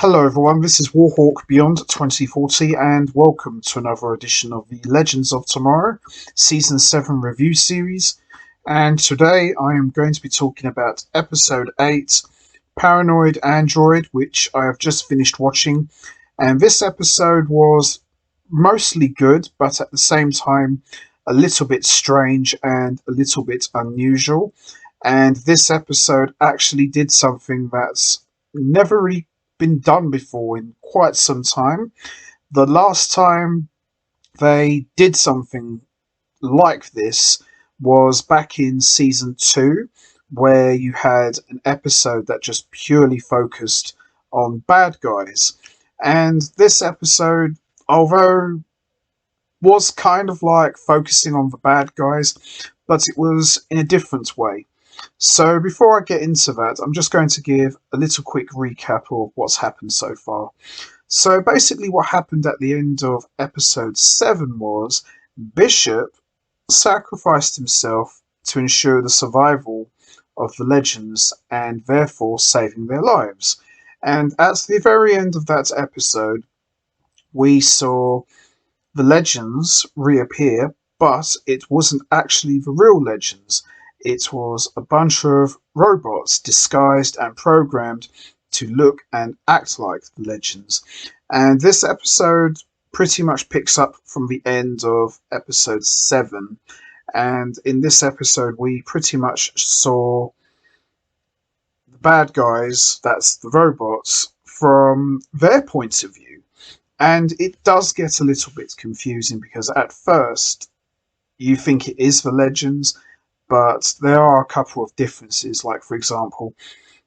Hello everyone, this is Warhawk Beyond 2040 and welcome to another edition of the Legends of Tomorrow Season 7 review series. And today I am going to be talking about Episode 8, Paranoid Android, which I have just finished watching. And this episode was mostly good, but at the same time a little bit strange and a little bit unusual. And this episode actually did something that's never really been done before in quite some time. The last time they did something like this was back in season 2, where you had an episode that just purely focused on bad guys. And this episode, although was kind of like focusing on the bad guys, but it was in a different way. So before I get into that, I'm just going to give a little quick recap of what's happened so far. So basically what happened at the end of episode 7 was Bishop sacrificed himself to ensure the survival of the legends and therefore saving their lives. And at the very end of that episode, we saw the legends reappear, but it wasn't actually the real legends. It was a bunch of robots disguised and programmed to look and act like the legends. And this episode pretty much picks up from the end of episode 7. And in this episode, we pretty much saw the bad guys, that's the robots, from their point of view. And it does get a little bit confusing because at first you think it is the legends, but there are a couple of differences. Like, for example,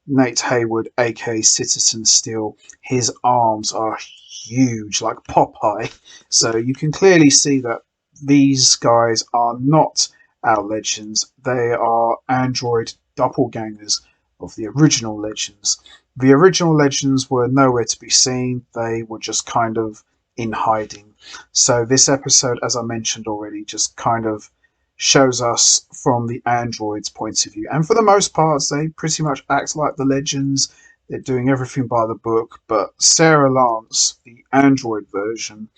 Nate Haywood, aka Citizen Steel, his arms are huge, like Popeye. So you can clearly see that these guys are not our legends. They are android doppelgangers of the original legends. The original legends were nowhere to be seen. They were just kind of in hiding. So this episode, as I mentioned already, just kind of shows us from the android's point of view. And for the most part, they pretty much act like the legends. They're doing everything by the book. But Sarah Lance, the android version,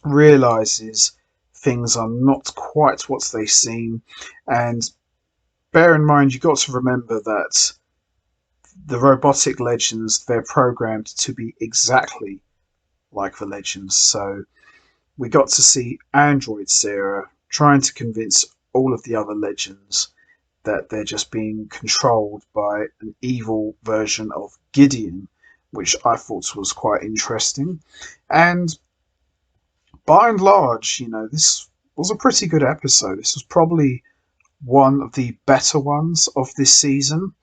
realizes things are not quite what they seem. And bear in mind, you've got to remember that the robotic legends, they're programmed to be exactly like the legends. So we got to see Android Sarah trying to convince all of the other legends that they're just being controlled by an evil version of Gideon, which I thought was quite interesting. And by and large, this was a pretty good episode. This was probably one of the better ones of this season.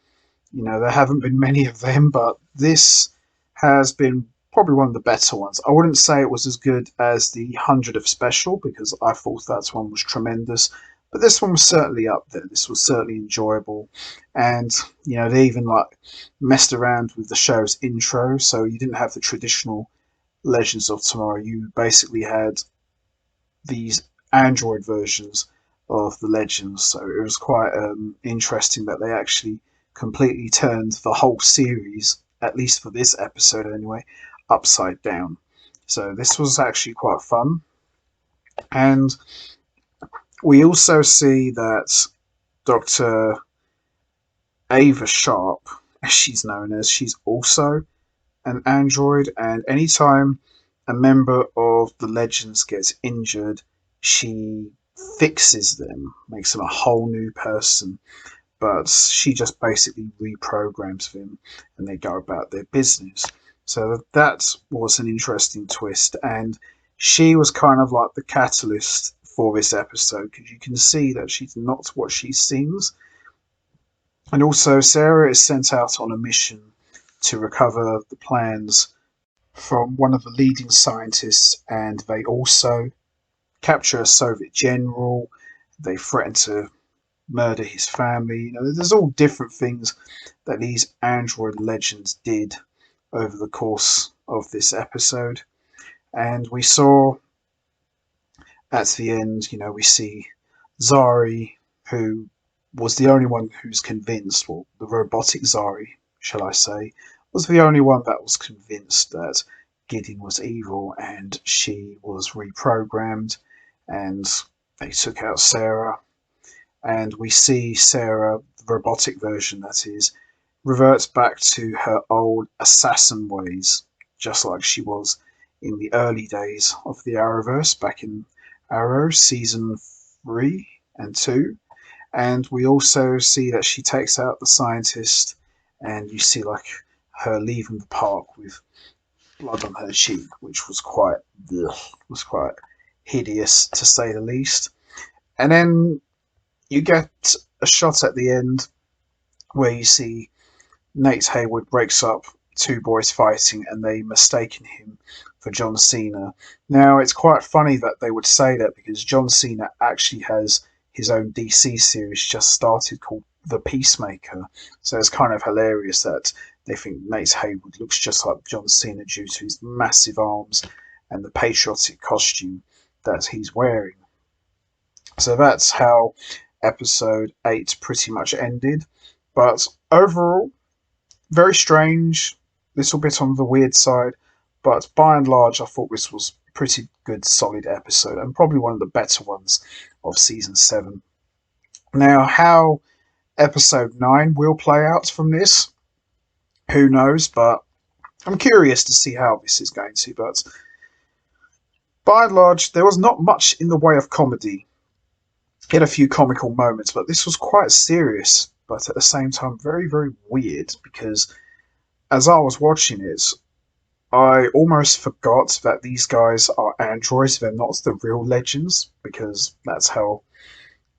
There haven't been many of them, but this has been probably one of the better ones. I wouldn't say it was as good as the 100th special because I thought that one was tremendous, but this one was certainly up there. This was certainly enjoyable, and they even like messed around with the show's intro, so you didn't have the traditional Legends of Tomorrow. You basically had these Android versions of the legends, so it was quite interesting that they actually completely turned the whole series, at least for this episode anyway, upside down. So this was actually quite fun. And we also see that Dr. Ava Sharp, as she's known as, she's also an android, and anytime a member of the legends gets injured, she fixes them, makes them a whole new person. But she just basically reprograms them and they go about their business. So that was an interesting twist, and she was kind of like the catalyst for this episode because you can see that she's not what she seems. And also, Sarah is sent out on a mission to recover the plans from one of the leading scientists, and they also capture a Soviet general. They threaten to murder his family. There's all different things that these android legends did over the course of this episode. And we saw at the end, we see Zari, who was the only one who's convinced, well, the robotic Zari, shall I say, was the only one that was convinced that Gideon was evil and she was reprogrammed, and they took out Sarah. And we see Sarah, the robotic version that is, reverts back to her old assassin ways, just like she was in the early days of the Arrowverse back in Arrow season 3 and 2. And we also see that she takes out the scientist, and you see like her leaving the park with blood on her cheek, which was quite hideous to say the least. And then you get a shot at the end where you see Nate Haywood breaks up two boys fighting and they mistaken him for John Cena. Now, it's quite funny that they would say that because John Cena actually has his own DC series just started called The Peacemaker. So it's kind of hilarious that they think Nate Haywood looks just like John Cena due to his massive arms and the patriotic costume that he's wearing. So that's how episode 8 pretty much ended. But overall, very strange, little bit on the weird side, but by and large, I thought this was a pretty good, solid episode, and probably one of the better ones of season 7. Now, how episode 9 will play out from this, who knows, but I'm curious to see how this is going to. But by and large, there was not much in the way of comedy. It had a few comical moments, but this was quite serious, but at the same time, very, very weird because as I was watching it, I almost forgot that these guys are androids. They're not the real legends because that's how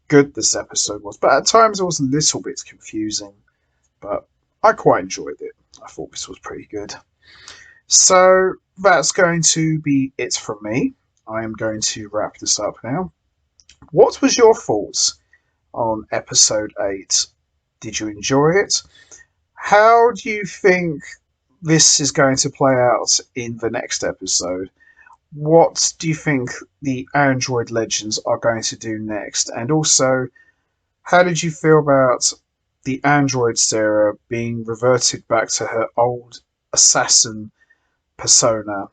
good this episode was. But at times it was a little bit confusing, but I quite enjoyed it. I thought this was pretty good. So that's going to be it from me. I am going to wrap this up now. What was your thoughts on episode 8? Did you enjoy it? How do you think this is going to play out in the next episode? What do you think the Android Legends are going to do next? And also, how did you feel about the Android Sarah being reverted back to her old assassin persona?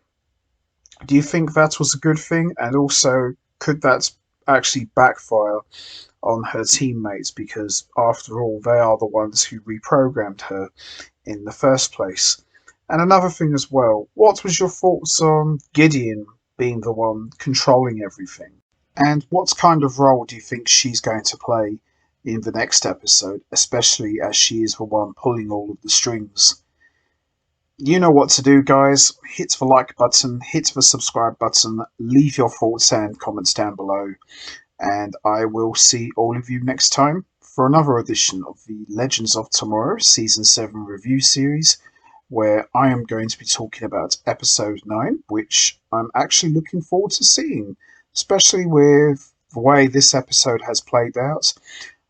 Do you think that was a good thing? And also, could that actually backfire on her teammates? Because after all, they are the ones who reprogrammed her in the first place. And another thing as well, what was your thoughts on Gideon being the one controlling everything? And what kind of role do you think she's going to play in the next episode, especially as she is the one pulling all of the strings? You know what to do, guys. Hit the like button, hit the subscribe button, leave your thoughts and comments down below. And I will see all of you next time for another edition of the Legends of Tomorrow Season 7 review series, where I am going to be talking about episode 9, which I'm actually looking forward to seeing, especially with the way this episode has played out.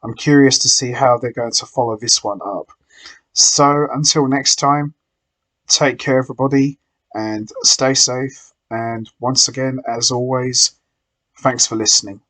I'm curious to see how they're going to follow this one up. So until next time, take care everybody and stay safe. And once again, as always, thanks for listening.